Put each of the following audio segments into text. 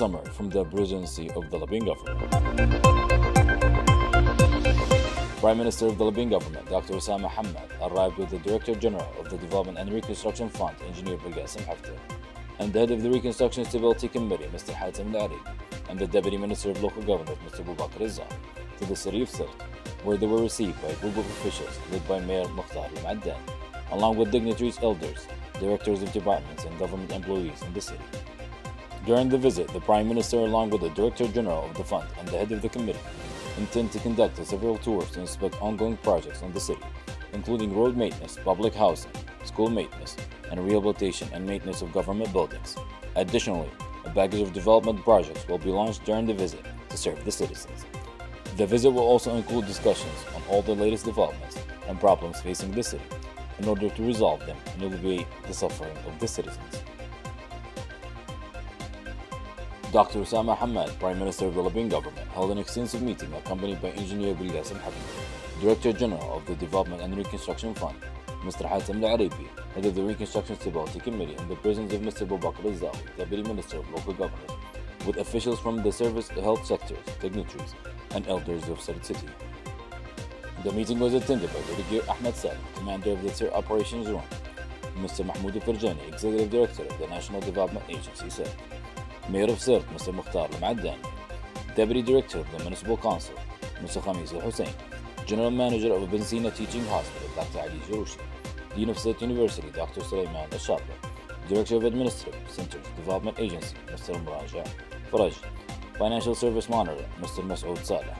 summary from the Presidency of the Libyan government. Prime Minister of the Libyan government, Dr. Osama Hamad, arrived with the Director General of the Development and Reconstruction Fund, Engineer Bilgasim Haftar, and the head of the Reconstruction Stability Committee, Mr. Hatem Al-Aribi, and the Deputy Minister of Local Government, Mr. Boubacar Izzal, to the city of Sirt, where they were received by a group of officials led by Mayor Mukhtar Al-Maddan, along with dignitaries, elders, directors of departments, and government employees in the city. During the visit, the Prime Minister, along with the Director General of the Fund and the head of the committee, intend to conduct several tours to inspect ongoing projects in the city, including road maintenance, public housing, school maintenance, and rehabilitation and maintenance of government buildings. Additionally, a package of development projects will be launched during the visit to serve the citizens. The visit will also include discussions on all the latest developments and problems facing the city in order to resolve them and alleviate the suffering of the citizens. Dr. Osama Hamad, Prime Minister of the Libyan government, held an extensive meeting accompanied by Engineer Bilgasim Haftar, Director General of the Development and Reconstruction Fund, Mr. Hatem Al-Aribi, head of the Reconstruction Stability Committee, in the presence of Mr. Boubacar Izzal, Deputy Minister of Local Government, with officials from the service health sectors, dignitaries, and elders of Sirt City. The meeting was attended by Brigadier Ahmed Salim, Commander of the Sirt Operations Room, Mr. Mahmoud Al-Farjani, Executive Director of the National Development Agency, Sirt, Mayor of Sirt, Mr. Mukhtar Al-Maddan, Deputy Director of the Municipal Council, Mr. Khamis Al-Hussein, General Manager of Ibn Sina Teaching Hospital, Dr. Ali Jaroushi, Dean of Sirt University, Dr. Sulaiman Al-Shabba, Director of Administrative Centers Development Agency, Mr. Muraja Faraj, Financial Service Monitor, Mr. Masoud Saleh,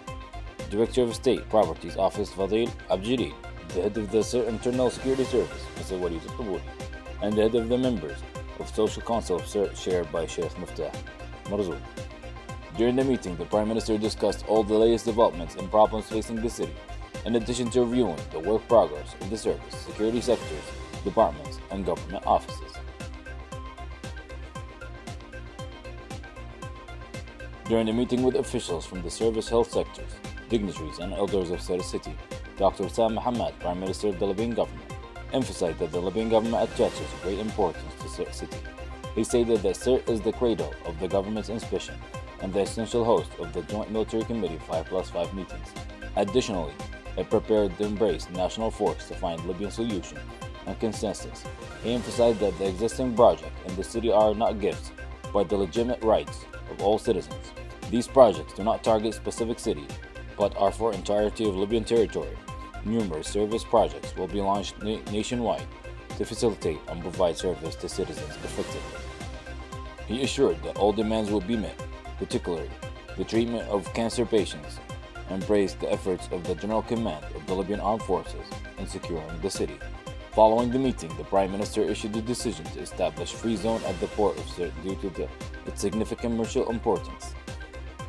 Director of State Properties Office, Fadil Abjiri, the head of the Sirt Internal Security Service, Mr. Walid Al-Qabouli, and the head of the members of Social Council of Sirt, chaired by Sheikh Muftah Marzouk. During the meeting, the Prime Minister discussed all the latest developments and problems facing the city, in addition to reviewing the work progress of the service, security sectors, departments, and government offices. During the meeting with officials from the service health sectors, dignitaries, and elders of Sirt City, Dr. Osama Hamad, Prime Minister of the Libyan government, emphasized that the Libyan government attaches great importance to Sirt City. He stated that Sirt is the cradle of the government's ambition and the essential host of the Joint Military Committee 5+5 meetings. Additionally, it prepared to embrace national force to find Libyan solution and consensus. He emphasized that the existing projects in the city are not gifts, but the legitimate rights of all citizens. These projects do not target specific cities, but are for entirety of Libyan territory. Numerous service projects will be launched nationwide to facilitate and provide service to citizens effectively. He assured that all demands will be met, particularly the treatment of cancer patients, and praised the efforts of the General Command of the Libyan Armed Forces in securing the city. Following the meeting, the Prime Minister issued a decision to establish free zone at the port of Sirt due to its significant commercial importance.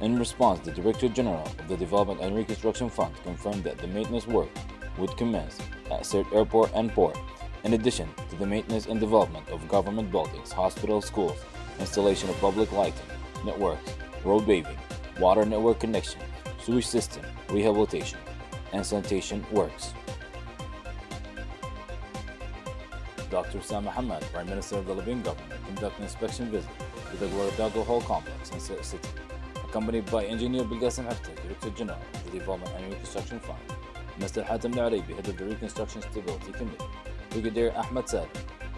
In response, the Director General of the Development and Reconstruction Fund confirmed that the maintenance work would commence at Sirt Airport and Port, in addition to the maintenance and development of government buildings, hospitals, schools, installation of public lighting, networks, road paving, water network connection, sewage system, rehabilitation, and sanitation works. Dr. Osama Hamad, Prime Minister of the Libyan government, conducted an inspection visit to the Guardago Hall complex in Sirt City, accompanied by Engineer Bilgasim Haftar, Director General of the Development and Reconstruction Fund, Mr. Hatem Al-Aribi, head of the Reconstruction Stability Committee, Brigadier Ahmed Salim,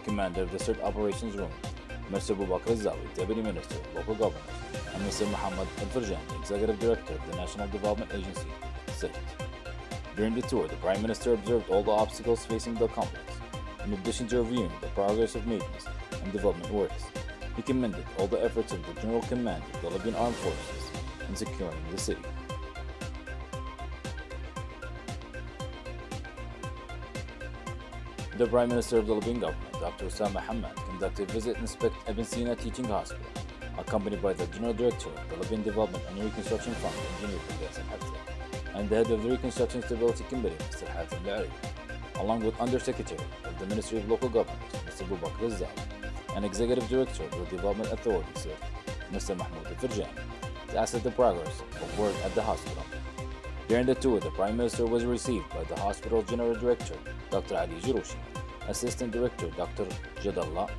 Commander of the Sirt Operations Room, Mr. Boubacar Izzal, Deputy Minister of Local Government, and Mr. Mahmoud Al-Farjani, Executive Director of the National Development Agency, Sirt. During the tour, the Prime Minister observed all the obstacles facing the complex, in addition to reviewing the progress of maintenance and development works. He commended all the efforts of the General Command of the Libyan Armed Forces in securing the city. The Prime Minister of the Libyan government, Dr. Osama Hamad, conducted a visit to inspect Ibn Sina Teaching Hospital, accompanied by the General Director of the Libyan Development and Reconstruction Fund, Engineer Bilgasim Haftar, and the head of the Reconstruction Stability Committee, Mr. Hatem Al-Aribi, along with Undersecretary of the Ministry of Local Government, Mr. Boubacar Izzal, and Executive Director of the Development Authority, Sirt, Mr. Mahmoud Al-Farjani, to assess the progress of work at the hospital. During the tour, the Prime Minister was received by the hospital General Director, Dr. Ali Jaroushi, Assistant Director, Dr. Jadallah,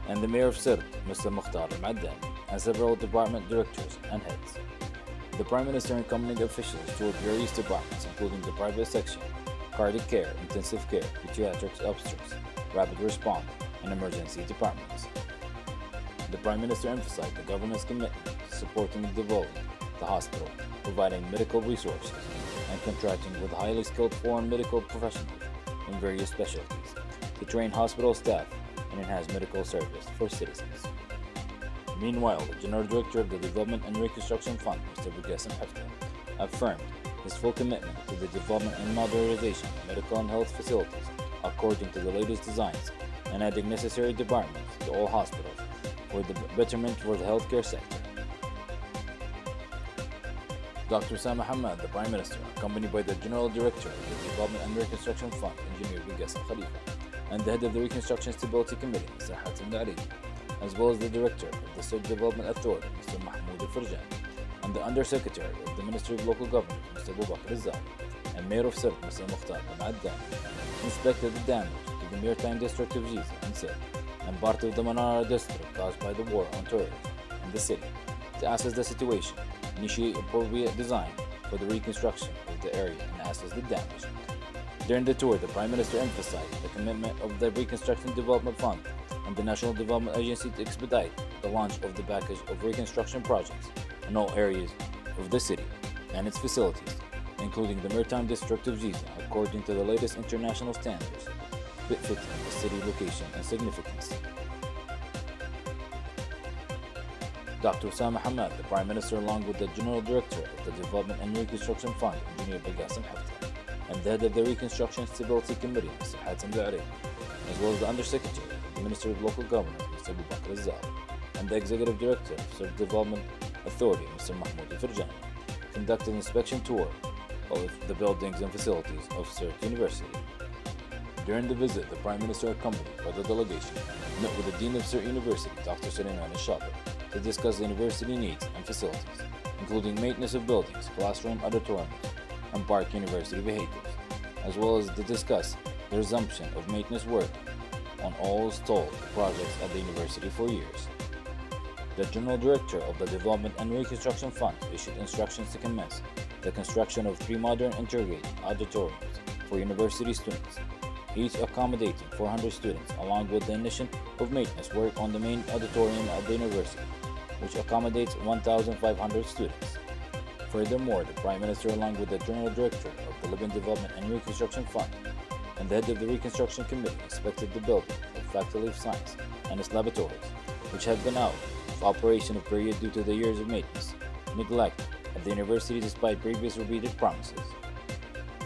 and the Mayor of Sirt, Mr. Mukhtar Al-Maddan. and several department directors and heads. The Prime Minister and accompanying officials toured various departments, including the private section, cardiac care, intensive care, pediatrics, obstetrics, rapid response, and emergency departments. The Prime Minister emphasized the government's commitment to supporting and developing the hospital, providing medical resources, and contracting with highly skilled foreign medical professionals in various specialties to train hospital staff and enhance medical service for citizens. Meanwhile, the General Director of the Development and Reconstruction Fund, Mr. Bugasim Hafta, affirmed his full commitment to the development and modernization of medical and health facilities according to the latest designs and adding necessary departments to all hospitals for the betterment for the healthcare sector. Dr. Osama Hamad, the Prime Minister, accompanied by the General Director of the Development and Reconstruction Fund, Engineer Bugasim Khalifa, and the Head of the Reconstruction Stability Committee, Mr. Hatem Daaribi, as well as the Director of the State Development Authority, Mr. Mahmoud Al-Farjan, and the Undersecretary of the Ministry of Local Government, Mr. Abu Bakr Al-Zahri, and Mayor of Sirte, Mr. Mukhtar Al-Addan, inspected the damage to the maritime district of Giza and Sirte and part of the Manara district caused by the war on tourism in the city to assess the situation, initiate appropriate design for the reconstruction of the area, and assess the damage. During the tour, the Prime Minister emphasized the commitment of the Reconstruction Development Fund and the National Development Agency to expedite the launch of the package of reconstruction projects in all areas of the city and its facilities, including the Maritime District of Giza, according to the latest international standards, befitting the city location and significance. Dr. Osama Hamad, the Prime Minister, along with the General Director of the Development and Reconstruction Fund, Engineer Bugasim Hafta, and the Head of the Reconstruction Stability Committee, Mr. Hatem Daaribi, as well as the Undersecretary of the Ministry of Local Government, Mr. Abu Bakr Al-Zahri, and the Executive Director of the State Development Authority, Mr. Mahmoud Al-Farjan, conducted an inspection tour of the buildings and facilities of Sirte University. During the visit, the Prime Minister, accompanied by the delegation, met with the Dean of Sirte University, Dr. Sulaiman Al-Shaber, to discuss the university needs and facilities, including maintenance of buildings, classroom, auditoriums, and park university vehicles, as well as to discuss the resumption of maintenance work on all stalled projects at the university for years. The General Director of the Development and Reconstruction Fund issued instructions to commence the construction of 3 modern integrated auditoriums for university students, each accommodating 400 students, along with the initiation of maintenance work on the main auditorium at the university, which accommodates 1,500 students. Furthermore, the Prime Minister, along with the General Director of the Libyan Development and Reconstruction Fund and the Head of the Reconstruction Committee, inspected the building of Faculty of Science and its laboratories, which have been out of operation of period due to the years of maintenance neglect at the university despite previous repeated promises.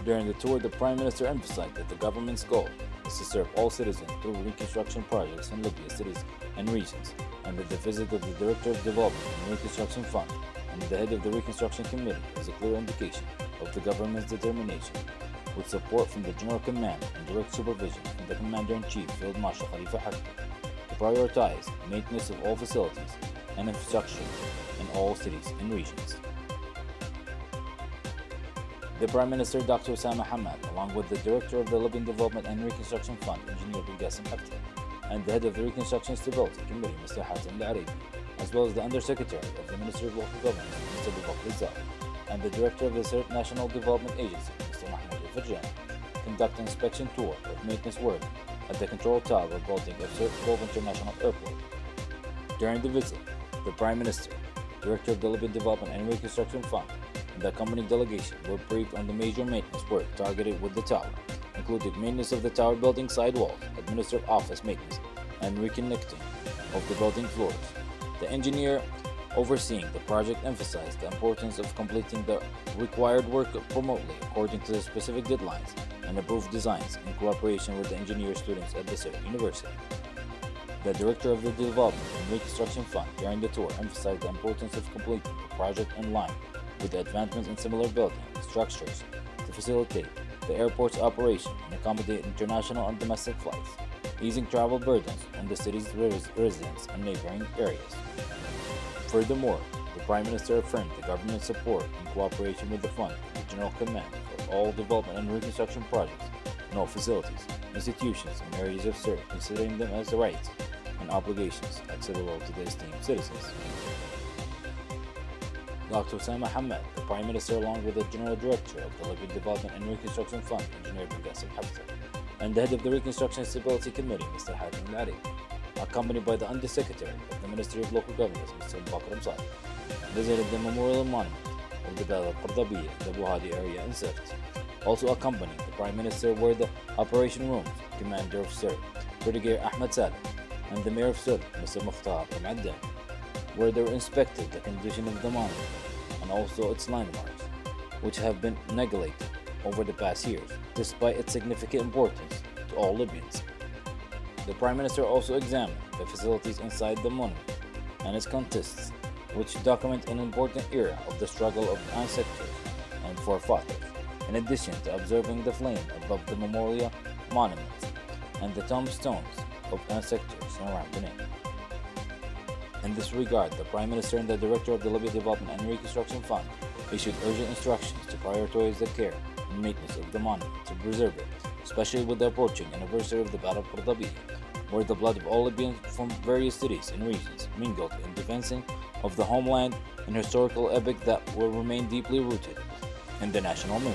During the tour, the Prime Minister emphasized that the government's goal is to serve all citizens through reconstruction projects in Libya's cities and regions, and that the visit of the Director of Development and Reconstruction Fund and the Head of the Reconstruction Committee is a clear indication of the government's determination, with support from the General Command and direct supervision from the Commander-in-Chief Field Marshal Khalifa Haftar, to prioritize maintenance of all facilities and infrastructure in all cities and regions. The Prime Minister, Dr. Osama Hamad, along with the Director of the Libyan Development and Reconstruction Fund, Engineer Bugasim Hafta, and the Head of the Reconstruction Stability Committee, Mr. Hatem Daaribi, as well as the Undersecretary of the Ministry of Local Government, Mr. Abu Bakr Al-Zahri, and the Director of the Sirte National Development Agency, Mr. Mahmoud Al-Farjan, conduct an inspection tour of maintenance work at the control tower building of Sirte Cove International Airport. During the visit, the Prime Minister, Director of the Libyan Development and Reconstruction Fund, and the accompanying delegation were briefed on the major maintenance work targeted with the tower, including maintenance of the tower building sidewalls, administrative office maintenance, and reconnecting of the building floors. The engineer overseeing the project emphasized the importance of completing the required work remotely according to the specific deadlines and approved designs in cooperation with the engineer students at the Sirte University. The Director of the Development and Reconstruction Fund during the tour emphasized the importance of completing the project in line with the advancements in similar building structures to facilitate the airport's operation and accommodate international and domestic flights, easing travel burdens on the city's residents and neighboring areas. Furthermore, the Prime Minister affirmed the government's support and cooperation with the Fund and the General Command for all development and reconstruction projects in all facilities, institutions, and areas of Sirte, considering them as the rights and obligations accessible to the esteemed citizens. Dr. Osama Hamad, the Prime Minister, along with the General Director of the Libyan Development and Reconstruction Fund, Engineer Qasim Haftar, and the Head of the Reconstruction and Stability Committee, Mr. Hatem Al, accompanied by the Undersecretary of the Ministry of Local Governance, Mr. Bakr Msad, visited the memorial monument of the Battle of Qardabiyya in the Buhadi area in Sirt. Also accompanying the Prime Minister were the Operation Rooms Commander of Sirt, Brigadier Ahmed Saleh, and the Mayor of Sirt, Mr. Mukhtar Al-Maddan, where they inspected the condition of the monument and also its landmarks, which have been neglected over the past years, despite its significant importance to all Libyans. The Prime Minister also examined the facilities inside the monument and its contexts, which document an important era of the struggle of ancestors and forefathers, in addition to observing the flame above the memorial monuments and the tombstones of ancestors surrounding it. In this regard, the Prime Minister and the Director of the Libyan Development and Reconstruction Fund issued urgent instructions to prioritize the care and maintenance of the monument to preserve it, especially with the approaching anniversary of the Battle of Qardabiyya, where the blood of all Libyans from various cities and regions mingled in defending of the homeland, an historical epic that will remain deeply rooted in the national memory.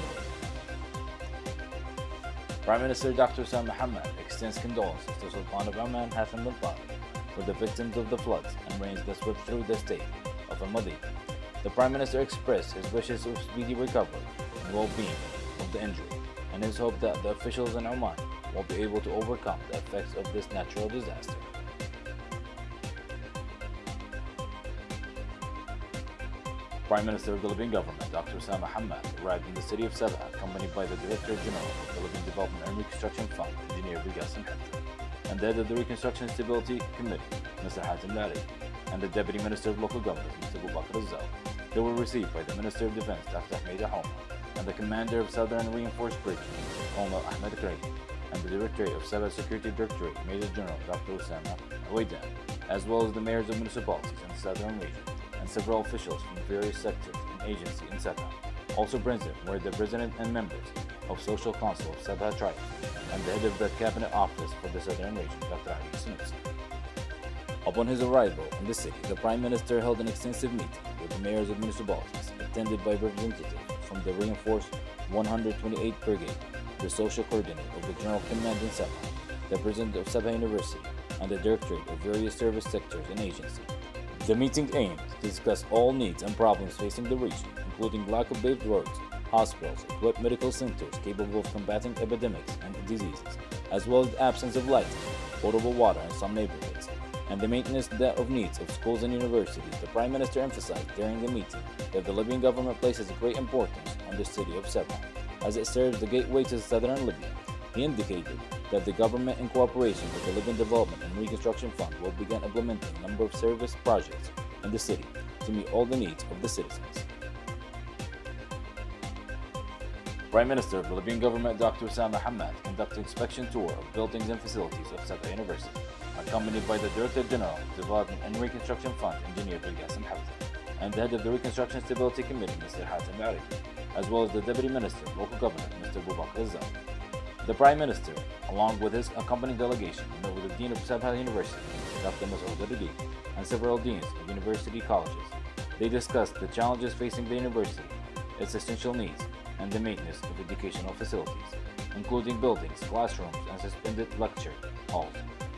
Prime Minister Dr. Osama Hamad extends condolences to Sultan of Oman Hassan bin Talib for the victims of the floods and rains that swept through the state of Al-Madinah. The Prime Minister expressed his wishes of speedy recovery and well-being of the injured, and his hope that the officials in Oman will be able to overcome the effects of this natural disaster. Prime Minister of the Libyan government, Dr. Osama Hamad, arrived in the city of Sabha, accompanied by the Director General of the Libyan Development and Reconstruction Fund, Engineer Qasim Haftar, and the Head of the Reconstruction and Stability Committee, Mr. Hatem Al, and the Deputy Minister of Local Government, Mr. Bakr Msad. They were received by the Minister of Defense, Dr. Ahmed Al, and the Commander of Southern Reinforced Bridges, Omar Ahmed Kray, and the Directorate of Sabha Security Directorate, Major General Dr. Osama Al, as well as the mayors of municipalities in the southern region, and several officials from various sectors and agencies in Sabha. Also present were the President and members of Social Council of Sabha Tribe and the head of the Cabinet Office for the Southern Region, Dr. Ali Sunusi. Upon his arrival in the city, the Prime Minister held an extensive meeting with the mayors of municipalities, attended by representatives from the reinforced 128th Brigade, the Social Coordinator of the General Command in Sabha, the President of Sabha University, and the Directorate of various service sectors and agencies. The meeting aimed to discuss all needs and problems facing the region, including lack of paved roads, hospitals, equipped medical centers capable of combating epidemics and diseases, as well as the absence of lighting, potable water in some neighborhoods, and the maintenance of needs of schools and universities. The Prime Minister emphasized during the meeting that the Libyan government places great importance on the city of Sabha, as it serves the gateway to southern Libya. He indicated that the government, in cooperation with the Libyan Development and Reconstruction Fund, will begin implementing a number of service projects in the city to meet all the needs of the citizens. Prime Minister of the Libyan government, Dr. Osama Hamad, conducted inspection tour of buildings and facilities of Sabha University, accompanied by the Director General of Development and Reconstruction Fund, Engineer Qasim Haftar, and the Head of the Reconstruction and Stability Committee, Mr. Hatem Al, as well as the Deputy Minister of Local Government, Mr. Bakr Msad. The Prime Minister, along with his accompanying delegation, met with the Dean of Sabha University, Dr. Masoud Al-Radi, and several deans of university colleges. They discussed the challenges facing the university, its essential needs, and the maintenance of educational facilities, including buildings, classrooms, and suspended lecture halls.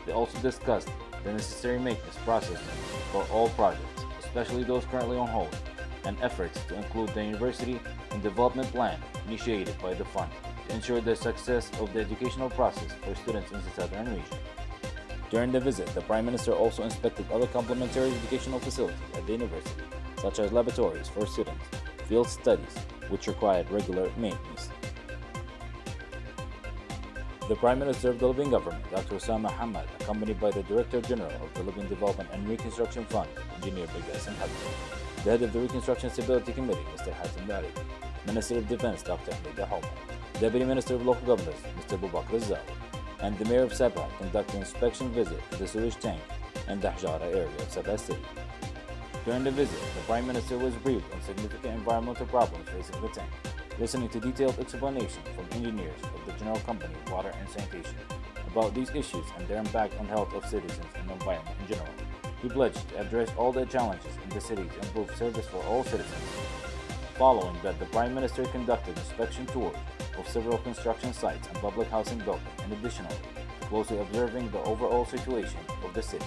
They also discussed the necessary maintenance process for all projects, especially those currently on hold, and efforts to include the university in development plan initiated by the fund to ensure the success of the educational process for students in the southern region. During the visit, the Prime Minister also inspected other complementary educational facilities at the university, such as laboratories for students, field studies, which required regular maintenance. The Prime Minister of the Libyan government, Dr. Osama Hamad, accompanied by the Director General of the Libyan Development and Reconstruction Fund, Engineer Qasim Haftar, the Head of the Reconstruction Stability Committee, Mr. Hatem Al, Minister of Defense, Dr. Ahmed Al, Deputy Minister of Local Government, Mr. Bakr Msad, and the Mayor of Sabha conducted an inspection visit to the sewage tank in the Hajara area of Sabha City. During the visit, the Prime Minister was briefed on significant environmental problems facing the tank, listening to detailed explanation from engineers of the General Company of Water and Sanitation about these issues and their impact on health of citizens and the environment in general. He pledged to address all the challenges in the city to improve service for all citizens. Following that, the Prime Minister conducted inspection tours of several construction sites and public housing buildings, and additionally, closely observing the overall situation of the city.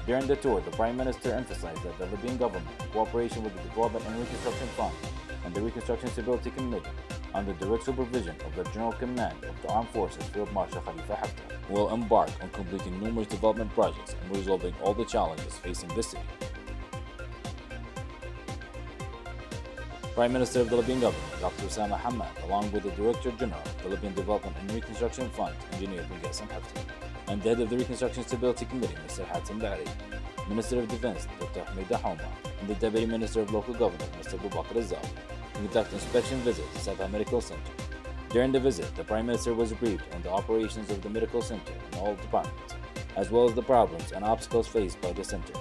During the tour, the Prime Minister emphasized that the Libyan government, in cooperation with the Development and Reconstruction Fund and the Reconstruction Stability Committee, under direct supervision of the General Command of the Armed Forces Field Marshal Khalifa Haftar, will embark on completing numerous development projects and resolving all the challenges facing the city. Prime Minister of the Libyan government, Dr. Osama Hamad, along with the Director General of the Libyan Development and Reconstruction Fund, Engineer Bilgasim Haftar, and the head of the Reconstruction Stability Committee, Mr. Hatem Bari, Minister of Defense, Dr. Hamida Houma, and the Deputy Minister of Local Government, Mr. Bubakar Azzawi, conduct inspection visit to Sabha Medical Center. During the visit, the Prime Minister was briefed on the operations of the medical center and all departments, as well as the problems and obstacles faced by the center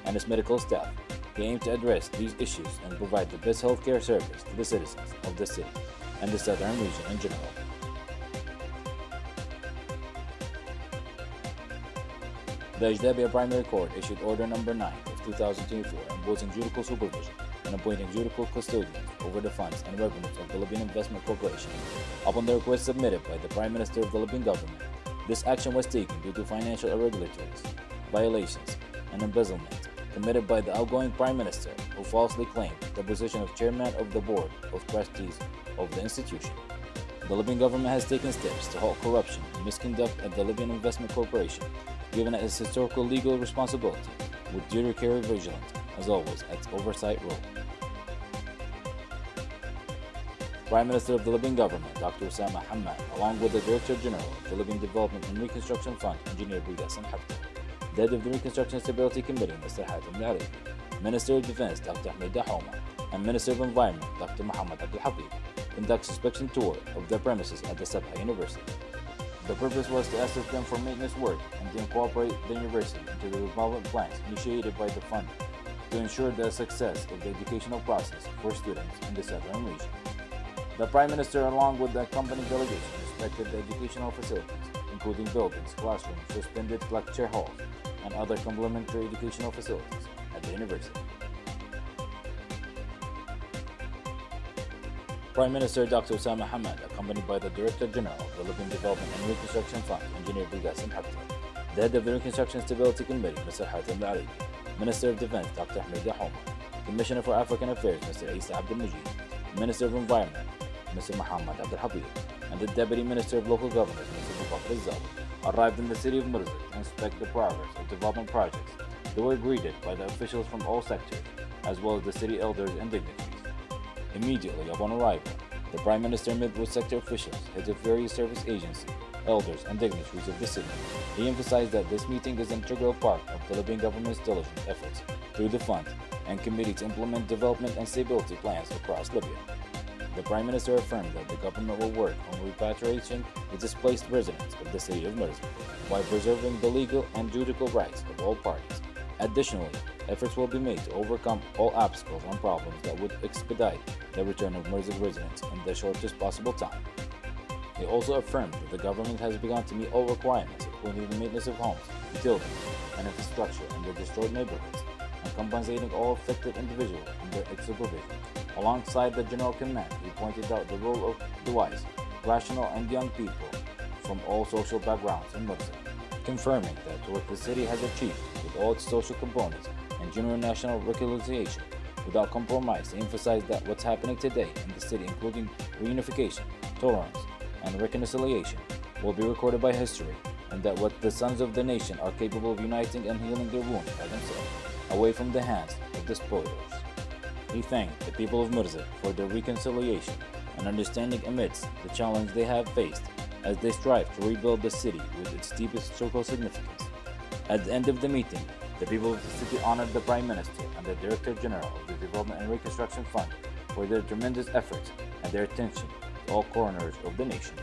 and its medical staff. He aimed to address these issues and provide the best healthcare service to the citizens of the city and the southern region in general. The Ajdabiya Primary Court issued Order No. 9 of 2024 imposing judicial supervision and appointing judicial custodians over the funds and revenues of the Libyan Investment Corporation. Upon the request submitted by the Prime Minister of the Libyan government, this action was taken due to financial irregularities, violations, and embezzlement committed by the outgoing Prime Minister, who falsely claimed the position of Chairman of the Board of Trustees of the institution. The Libyan government has taken steps to halt corruption and misconduct at the Libyan Investment Corporation, given its historical legal responsibility, with judiciary vigilance, as always, at its oversight role. Prime Minister of the Libyan government, Dr. Osama Hamad, along with the Director General of the Libyan Development and Reconstruction Fund, Engineer Bilgasim Haftar, the head of the Reconstruction Stability Committee, Mr. Hatem Bari, Minister of Defense, Dr. Hamida Houma, and Minister of Environment, Dr. Muhammad Abdul Habib, conducts inspection tour of their premises at the Sabha University. The purpose was to assist them for maintenance work and to incorporate the university into the development plans initiated by the fund to ensure the success of the educational process for students in the southern region. The Prime Minister, along with the company delegation, inspected the educational facilities, including buildings, classrooms, suspended lecture halls, and other complementary educational facilities at the university. Prime Minister Dr. Osama Hamad, accompanied by the Director General of the Libyan Development and Reconstruction Fund, Engineer Bilgasim Haftar, the head of the Reconstruction Stability Committee, Mr. Hatem Bari, Minister of Defense, Dr. Hamida Houma, Commissioner for African Affairs, Mr. Isa Abdel Majid, Minister of Environment, Mr. Muhammad Abdul Habib, and the Deputy Minister of Local Government, Mr. Bubakar Azzawi, arrived in the city of Mirzak to inspect the progress of development projects. They were greeted by the officials from all sectors, as well as the city elders and dignitaries. Immediately upon arrival, the Prime Minister met with sector officials, heads of various service agencies, elders, and dignitaries of the city. He emphasized that this meeting is an integral part of the Libyan government's diligent efforts through the fund and committee to implement development and stability plans across Libya. The Prime Minister affirmed that the government will work on repatriating the displaced residents of the city of Mirzak while preserving the legal and judicial rights of all parties. Additionally, efforts will be made to overcome all obstacles and problems that would expedite the return of Mirzak residents in the shortest possible time. He also affirmed that the government has begun to meet all requirements, including the maintenance of homes, utilities, and infrastructure in the destroyed neighborhoods, and compensating all affected individuals under its supervision. Alongside the General Command, he pointed out the role of the wise, rational, and young people from all social backgrounds in Mirzak, confirming that what the city has achieved with all its social components and general national reconciliation without compromise. He emphasized that what's happening today in the city, including reunification, tolerance, and reconciliation, will be recorded by history, and that what the sons of the nation are capable of uniting and healing their wounds by themselves, away from the hands of the spoilers. He thanked the people of Mirzak for their reconciliation and understanding amidst the challenge they have faced as they strive to rebuild the city with its deepest historical significance. At the end of the meeting, the people of the city honored the Prime Minister and the Director General of the Development and Reconstruction Fund for their tremendous efforts and their attention to all corners of the nation.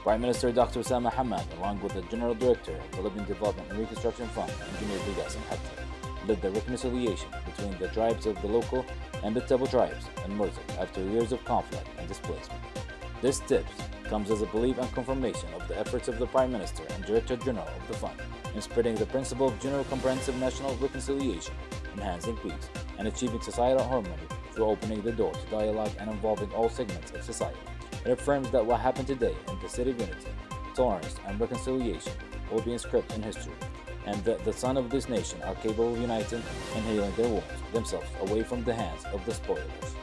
Prime Minister Dr. Osama Hamad, along with the General Director of the Libyan Development and Reconstruction Fund, Engineer Bilgasim Haftar, led the reconciliation between the tribes of the local and the Tabo tribes in Mirzak after years of conflict and displacement. These steps comes as a belief and confirmation of the efforts of the Prime Minister and Director General of the Fund in spreading the principle of general comprehensive national reconciliation, enhancing peace, and achieving societal harmony through opening the door to dialogue and involving all segments of society. It affirms that what happened today in the city of unity, tolerance, and reconciliation will be inscribed in history, and that the sons of this nation are capable of uniting and healing their wounds themselves away from the hands of the spoilers.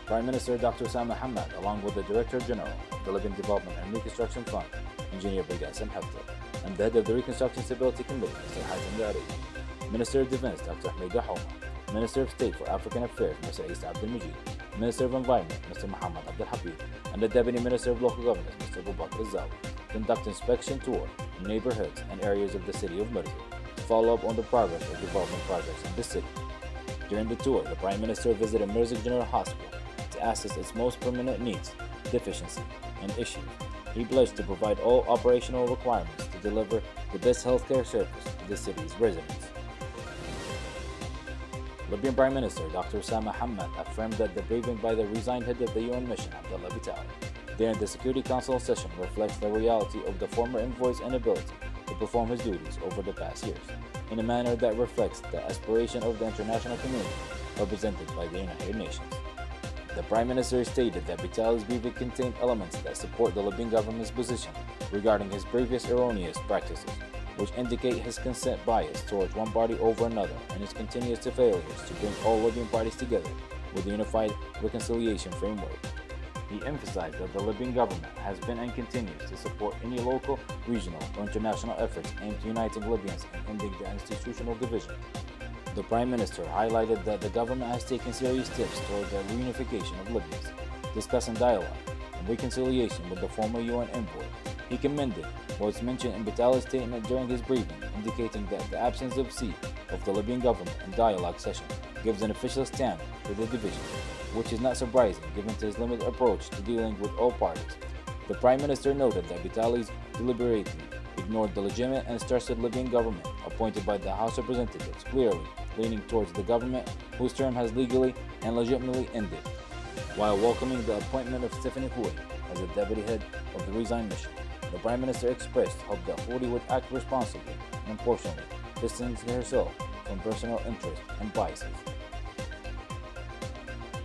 Prime Minister Dr. Osama Hamad, along with the Director General of the Libyan Development and Reconstruction Fund, Engineer Bagasem Haftar, and the head of the Reconstruction Stability Committee, Mr. Hatem Dari, Minister of Defense Dr. Hamida Houma, Minister of State for African Affairs Mr. Isa Abdel Majid, Minister of Environment Mr. Muhammad Abdel Habib, and the Deputy Minister of Local Governance Mr. Abu Bakr Zawi conduct inspection tour in neighborhoods and areas of the city of Merzig to follow up on the progress of development projects in the city. During the tour, the Prime Minister visited Merzig General Hospital to assess its most permanent needs, deficiencies, and issues. He pledged to provide all operational requirements to deliver the best healthcare service to the city's residents. Libyan Prime Minister Dr. Osama Hamad affirmed that the briefing by the resigned head of the UN mission, Abdullah Bitali, during the Security Council session reflects the reality of the former envoy's inability to perform his duties over the past years, in a manner that reflects the aspiration of the international community represented by the United Nations. The Prime Minister stated that Bitali's briefing contained elements that support the Libyan government's position regarding his previous erroneous practices, which indicate his consent bias towards one party over another and his continuous failures to bring all Libyan parties together with a unified reconciliation framework. He emphasized that the Libyan government has been and continues to support any local, regional, or international efforts aimed at uniting Libyans and ending the institutional division. The Prime Minister highlighted that the government has taken serious steps toward the reunification of Libyans, discussing dialogue and reconciliation with the former UN envoy. He commended what was mentioned in Bitali's statement during his briefing, indicating that the absence of the Libyan government in dialogue session gives an official stamp to the division, which is not surprising given his limited approach to dealing with all parties. The Prime Minister noted that Bitali's deliberately ignored the legitimate and trusted Libyan government appointed by the House of Representatives, clearly leaning towards the government whose term has legally and legitimately ended, while welcoming the appointment of Stephanie Houy as the deputy head of the resigned mission. The Prime Minister expressed hope that Houy would act responsibly and impartially, distancing herself from personal interests and biases.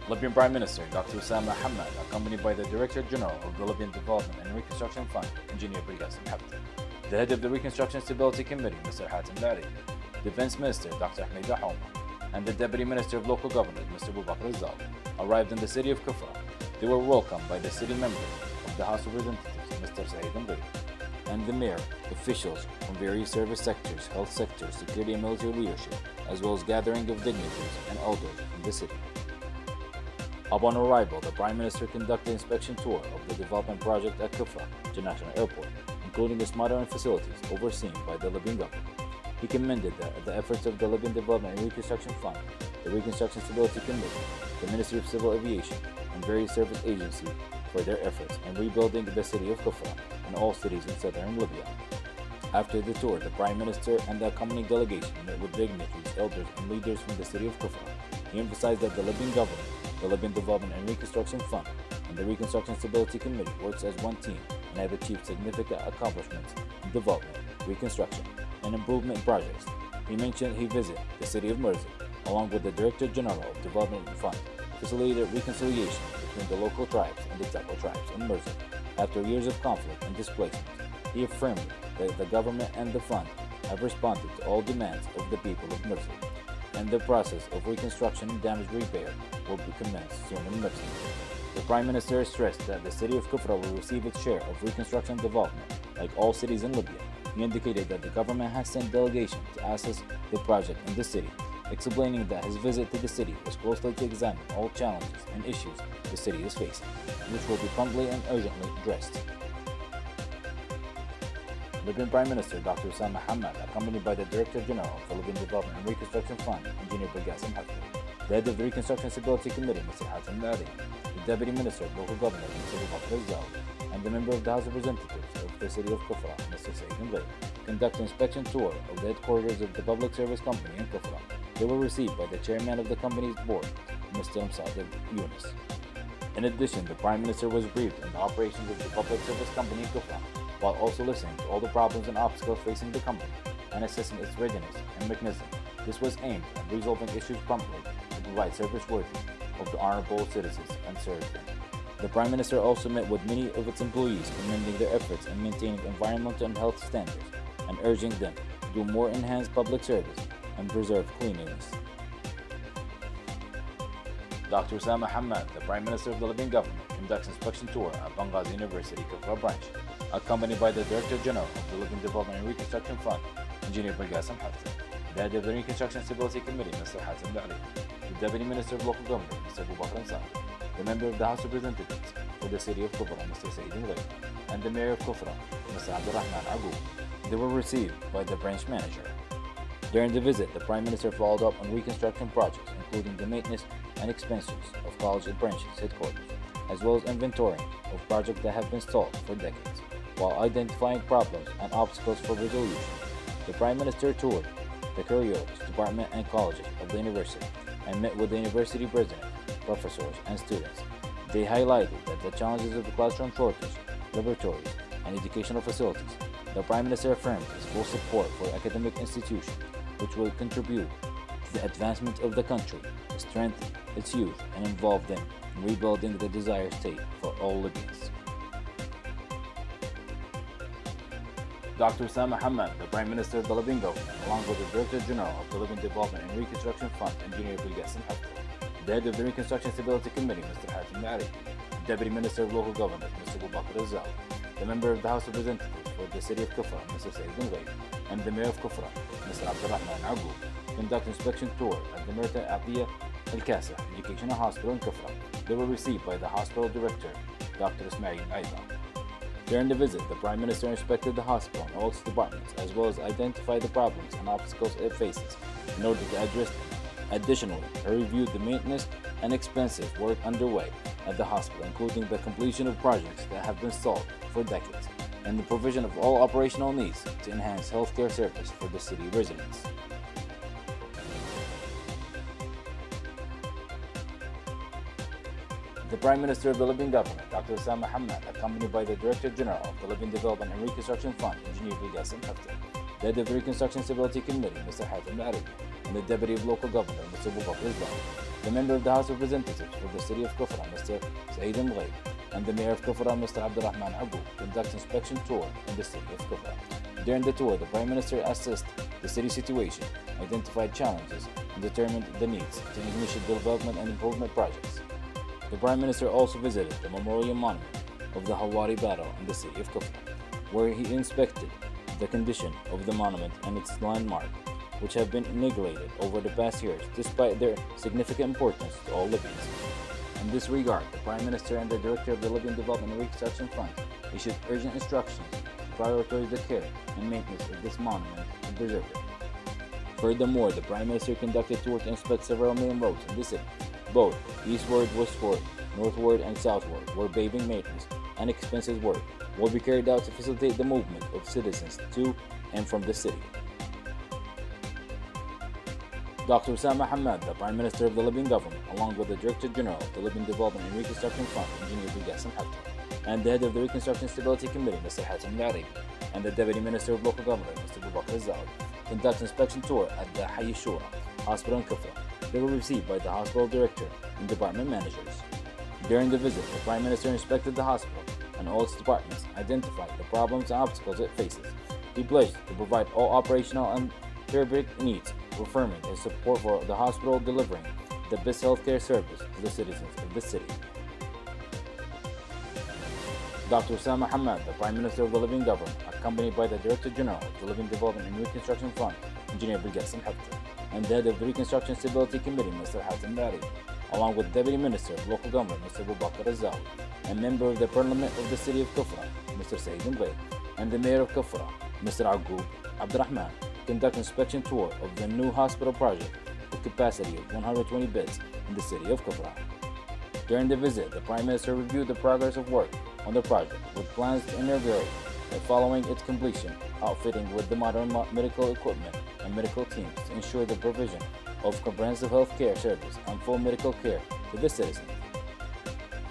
Libyan Prime Minister Dr. Osama Hamad, accompanied by the Director General of the Libyan Development and Reconstruction Fund, Engineer Bagasem Haftar, the head of the Reconstruction Stability Committee, Mr. Hatem Dari, Defense Minister Dr. Hamida Houma, and the Deputy Minister of Local Government, Mr. Abu Bakr Zawi, arrived in the city of Kufra. They were welcomed by the city members of the House of Representatives, Mr. Saeed Mbaye, and the mayor, officials from various service sectors, health sectors, security and military leadership, as well as gathering of dignitaries and elders in the city. Upon arrival, the Prime Minister conducted an inspection tour of the development project at Kufra International Airport, including its modern facilities overseen by the Libyan government. He commended the efforts of the Libyan Development and Reconstruction Fund, the Reconstruction Stability Committee, the Ministry of Civil Aviation, and various service agencies for their efforts in rebuilding the city of Kufra and all cities in southern Libya. After the tour, the Prime Minister and the accompanying delegation met with dignitaries, elders, and leaders from the city of Kufra. He emphasized that the Libyan government, the Libyan Development and Reconstruction Fund, and the Reconstruction Stability Committee works as one team and have achieved significant accomplishments in development, reconstruction, and improvement projects. He mentioned he visited the city of Merzig, along with the Director General of Development Fund, facilitated reconciliation between the local tribes and the Taqwa tribes in Merzig after years of conflict and displacement. He affirmed that the government and the fund have responded to all demands of the people of Merzig, and the process of reconstruction and damage repair will be commenced soon in Merzig. The Prime Minister stressed that the city of Kufra will receive its share of reconstruction and development, like all cities in Libya. He indicated that the government has sent delegations to assess the project in the city, explaining that his visit to the city was closely to examine all challenges and issues the city is facing, which will be promptly and urgently addressed. Libyan Prime Minister Dr. Osama Hamad, accompanied by the Director General of the Libyan Development and Reconstruction Fund, Engineer Bagasem Haftar, the head of the Reconstruction Stability Committee, Mr. Hatem Dari, the Deputy Minister of Local Government, Mr. Abu Bakr Zawi, and the member of the House of Representatives of the city of Kufra, Mr. Saeed Mbaye, conduct an inspection tour of the headquarters of the Public Service Company in Kufra. They were received by the chairman of the company's board, Mr. Msaad Yunus. In addition, the Prime Minister was briefed on the operations of the public service company in Kufra, while also listening to all the problems and obstacles facing the company and assessing its readiness and mechanism. This was aimed at resolving issues promptly to provide service worthy of the honorable citizens and serve them. The Prime Minister also met with many of its employees, commending their efforts in maintaining environmental and health standards and urging them to do more enhanced public service and preserve cleanliness. Dr. Osama Hamad, the Prime Minister of the Libyan government, conducts inspection tour at Benghazi University Kufra branch, accompanied by the Director General of the Libyan Development and Reconstruction Fund, Engineer Bilgassem Haftar, the head of the Reconstruction Stability Committee, Mr. Hatem Bari, the Deputy Minister of Local Government, Mr. Abu Bakr Ansari, the Member of the House of Representatives for the City of Kufra, Mr. Saeed Al-Ghayb, and the Mayor of Kufra, Mr. Abdurrahman Agoub. They were received by the branch manager. During the visit, the Prime Minister followed up on reconstruction projects, including the maintenance and expansions of college and branches headquarters, as well as inventorying of projects that have been stalled for decades, while identifying problems and obstacles for resolution. The Prime Minister toured the careers, department, and colleges of the university and met with the university president, professors, and students. They highlighted that the challenges of the classroom shortage, laboratories, and educational facilities. The Prime Minister affirmed his full support for academic institutions, which will contribute to the advancement of the country, strengthen its youth, and involve them in rebuilding the desired state for all Libyans. Dr. Osama Hamad, the Prime Minister of the Libyan government, along with the Director General of the Libyan Development and Reconstruction Fund, Engineer Bilgassem Haftar, the head of the Reconstruction Stability Committee, Mr. Hatem Bari, the Deputy Minister of Local Government, Mr. Abu Bakr Ansari, the Member of the House of Representatives for the City of Kufra, Mr. Saeed Al-Ghayb, and the Mayor of Kufra, Mr. Abdurrahman Agoub, conduct inspection tour at the Mirta Abiya Al-Kasa Educational Hospital in Kufra. They were received by the hospital director, Dr. Ismail Aida. During the visit, the Prime Minister inspected the hospital and all its departments, as well as identified the problems and obstacles it faces in order to address them. Additionally, he reviewed the maintenance and expensive work underway at the hospital, including the completion of projects that have been stalled for decades and the provision of all operational needs to enhance healthcare service for the city residents. The Prime Minister of the Libyan government, Dr. Osama Hamad, accompanied by the Director General of the Libyan Development and Reconstruction Fund, Engineer Bilgassem Haftar, the head of the Reconstruction Stability Committee, Mr. Hatem Bari, and the Deputy of Local Government, Mr. Abu Bakr Ansari, the Member of the House of Representatives for the City of Kufra, Mr. Saeed Al-Ghayb, and the Mayor of Kufra, Mr. Abdurrahman Agoub, conduct inspection tour in the city of Kufra. During the tour, the Prime Minister assessed the city situation, identified challenges, and determined the needs to initiate development and improvement projects. The Prime Minister also visited the memorial monument of the Hawari battle in the city of Kufra, where he inspected the condition of the monument and its landmark, which have been neglected over the past years despite their significant importance to all Libyans. In this regard, the Prime Minister and the Director of the Libyan Development and Reconstruction Fund issued urgent instructions to prioritize the care and maintenance of this monument and preserve it. Furthermore, the Prime Minister conducted tours to inspect several main roads in the city, both eastward, westward, northward, and southward, where paving maintenance and expensive work will be carried out to facilitate the movement of citizens to and from the city. Dr. Osama Hamad, the Prime Minister of the Libyan government, along with the Director General of the Libyan Development and Reconstruction Fund, Engineer Bilgassem Haftar, and the head of the Reconstruction Stability Committee, Mr. Hatem Bari, and the Deputy Minister of Local Government, Mr. Abu Bakr Ansari, conduct inspection tour at the Hayy Shura Hospital in Kufra. They were received by the hospital director and department managers. During the visit, the Prime Minister inspected the hospital and all its departments, identified the problems and obstacles it faces. He pledged to provide all operational and therapeutic needs, affirming his support for the hospital delivering the best healthcare service to the citizens of the city. Dr. Osama Hamad, the Prime Minister of the Libyan government, accompanied by the Director General of the Libyan Development and Reconstruction Fund, Engineer Bilgassem Haftar, and the head of the Reconstruction Stability Committee, Mr. Hatem Bari, along with Deputy Minister of Local Government, Mr. Abu Bakr Ansari, and Member of the Parliament of the City of Kufra, Mr. Saeed Al-Ghayb, and the Mayor of Kufra, Mr. Agoub Abdurrahman, conduct inspection tour of the new hospital project with capacity of 120 beds in the city of Kufra. During the visit, the Prime Minister reviewed the progress of work on the project, with plans to inaugurate it following its completion, outfitting with the modern medical equipment and medical teams to ensure the provision of comprehensive health care service and full medical care to the citizens.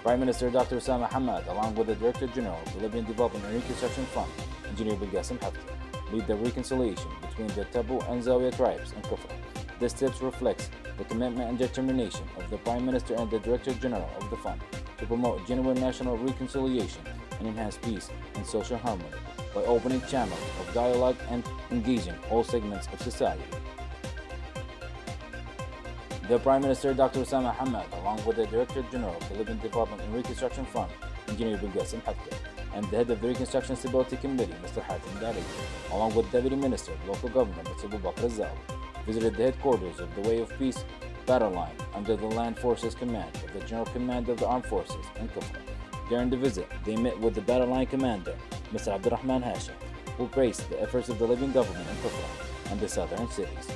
Prime Minister Dr. Osama Hamad, along with the Director General of the Libyan Development and Reconstruction Fund, Engineer Bilqasim Haftar, lead the reconciliation between the Tabu and Zawiya tribes in Kufra. This step reflects the commitment and determination of the Prime Minister and the Director General of the Fund to promote genuine national reconciliation and enhance peace and social harmony by opening channels of dialogue and engaging all segments of society. The Prime Minister Dr. Osama Hamad, along with the Director General of the Libyan Development and Reconstruction Fund, Engineer Bilqasim Haftar, and the Head of the Reconstruction Stability Committee, Mr. Hatem Dari, along with Deputy Minister of Local Government, Mr. Abu Bakr Zawi, visited the headquarters of the Way of Peace battle line under the Land Forces Command of the General Command of the Armed Forces in Kufra. During the visit, they met with the battle line commander, Mr. Abdurrahman Hashim, who praised the efforts of the Libyan government in Kufra and the southern cities.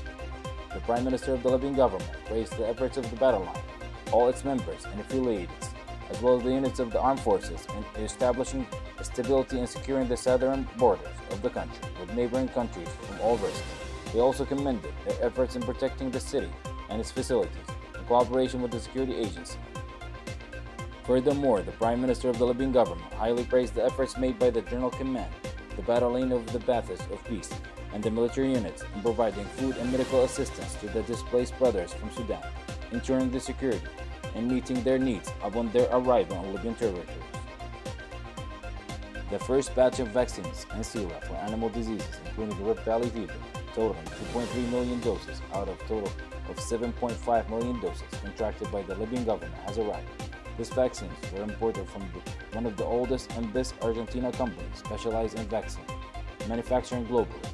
The Prime Minister of the Libyan government praised the efforts of the battle line, all its members and affiliates, as well as the units of the armed forces in establishing stability and securing the southern borders of the country with neighboring countries from all risks. They also commended their efforts in protecting the city and its facilities in cooperation with the security agency. Furthermore, the Prime Minister of the Libyan government highly praised the efforts made by the General Command, the battalion of the Ba'athis of Peace, and the military units in providing food and medical assistance to the displaced brothers from Sudan, ensuring their security and meeting their needs upon their arrival on Libyan territories. The first batch of vaccines and sera for animal diseases, including the Rift Valley fever, totaling 2.3 million doses out of a total of 7.5 million doses contracted by the Libyan government, has arrived. These vaccines were imported from one of the oldest and best Argentina companies specialized in vaccine manufacturing globally.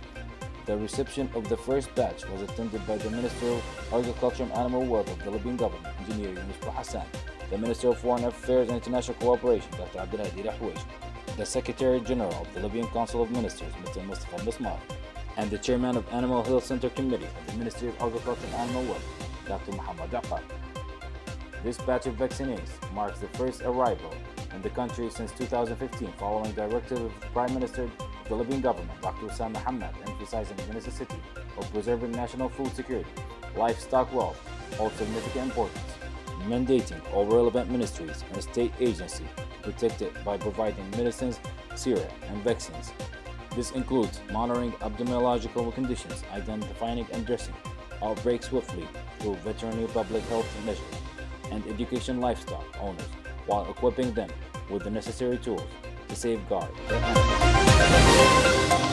The reception of the first batch was attended by the Minister of Agriculture and Animal Welfare of the Libyan government, Engineer Yunus Hassan, the Minister of Foreign Affairs and International Cooperation, Dr. Abdelhadi Rahweish, the Secretary General of the Libyan Council of Ministers, Mr. Mustafa Mismar, and the Chairman of Animal Health Center Committee of the Ministry of Agriculture and Animal Welfare, Dr. Muhammad Aqab. This batch of vaccines marks the first arrival in the country since 2015 following directive of the Prime Minister of the Libyan government, Dr. Osama Hamad, emphasizing the necessity of preserving national food security, livestock wealth, of significant importance, mandating all relevant ministries and state agencies to protect it by providing medicines, sera, and vaccines. This includes monitoring epidemiological conditions, identifying and addressing outbreaks swiftly through veterinary public health measures, and education livestock owners while equipping them with the necessary tools to safeguard their animals.